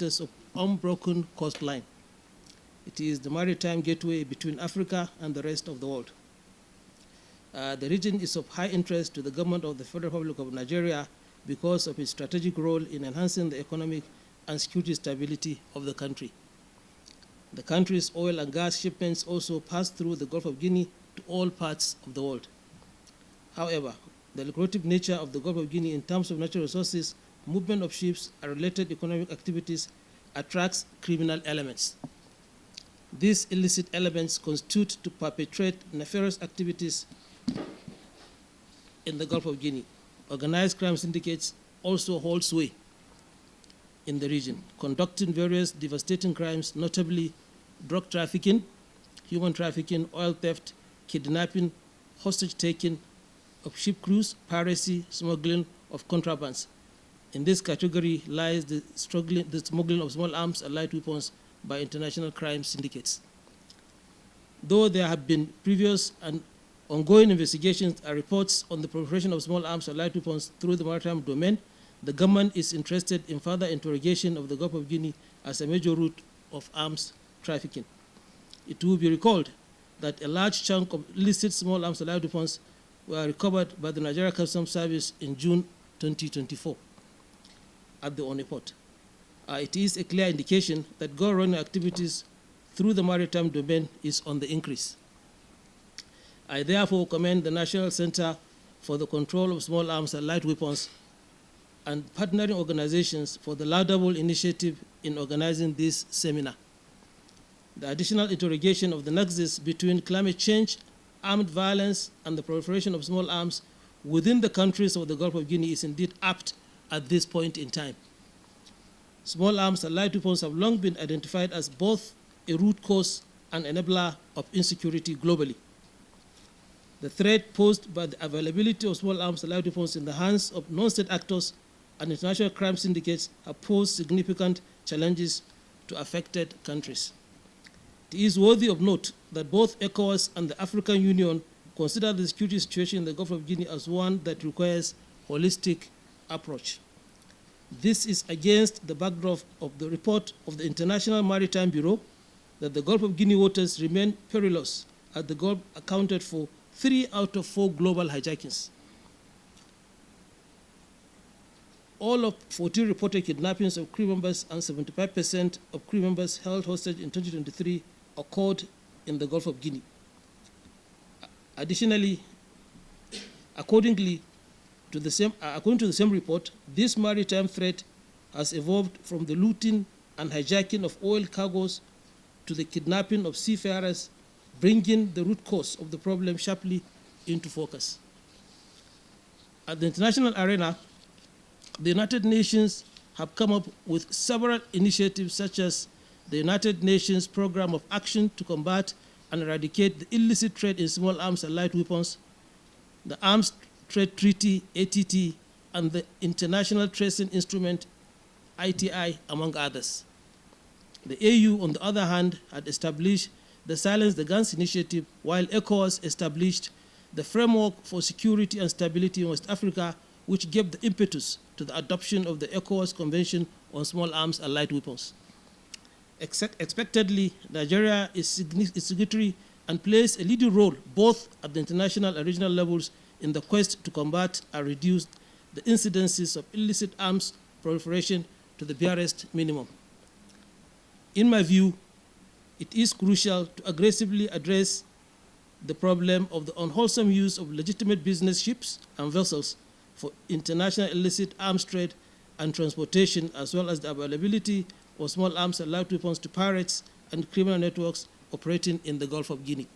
of unbroken coastline. It is the maritime gateway between Africa and the rest of the world. The region is of high interest to the government of the Federal Republic of Nigeria because of its strategic role in enhancing the economic and security stability of the country. The country's oil and gas shipments also pass through the Gulf of Guinea to all parts of the world. However, the lucrative nature of the Gulf of Guinea in terms of natural resources, movement of ships, and related economic activities attracts criminal elements. These illicit elements constitute to perpetrate nefarious activities in the Gulf of Guinea. Organized crime syndicates also hold sway in the region, conducting various devastating crimes, notably drug trafficking, human trafficking, oil theft, kidnapping, hostage-taking of ship crews, piracy, smuggling of contrabands. In this category lies the smuggling of small arms and light weapons by international crime syndicates. Though there have been previous and ongoing investigations and reports on the proliferation of small arms and light weapons through the maritime domain, the government is interested in further interrogation of the Gulf of Guinea as a major route of arms trafficking. It will be recalled that a large chunk of illicit small arms and light weapons were recovered by the Nigeria Customs Service in June 2024 at the Onne port. It is a clear indication that gun-running activities through the maritime domain is on the increase. I therefore commend the National Center for the Control of Small Arms and Light Weapons and partnering organizations for the laudable initiative in organizing this seminar. The additional interrogation of the nexus between climate change, armed violence, and the proliferation of small arms within the countries of the Gulf of Guinea is indeed apt at this point in time. Small arms and light weapons have long been identified as both a root cause and enabler of insecurity globally. The threat posed by the availability of small arms and light weapons in the hands of non-state actors and international crime syndicates have posed significant challenges to affected countries. It is worthy of note that both ECOWAS and the African Union consider the security situation in the Gulf of Guinea as one that requires holistic approach. This is against the backdrop of the report of the International Maritime Bureau that the Gulf of Guinea waters remain perilous, as the Gulf accounted for 3 out of 4 global hijackings. All of 14 reported kidnappings of crew members and 75% of crew members held hostage in 2023 occurred in the Gulf of Guinea. Additionally, according to the same report, this maritime threat has evolved from the looting and hijacking of oil cargoes to the kidnapping of seafarers, bringing the root cause of the problem sharply into focus. At the international arena, the United Nations have come up with several initiatives such as the United Nations Programme of Action to Combat and Eradicate the Illicit Trade in Small Arms and Light Weapons, the Arms Trade Treaty, ATT, and the International Tracing Instrument, ITI, among others. The AU, on the other hand, had established the Silence the Guns Initiative, while ECOWAS established the Framework for Security and Stability in West Africa, which gave the impetus to the adoption of the ECOWAS Convention on Small Arms and Light Weapons. Expectedly, Nigeria is signatory and plays a leading role both at the international and regional levels in the quest to combat and reduce the incidences of illicit arms proliferation to the barest minimum. In my view, it is crucial to aggressively address the problem of the unwholesome use of legitimate business ships and vessels for international illicit arms trade and transportation, as well as the availability of small arms and light weapons to pirates and criminal networks operating in the Gulf of Guinea.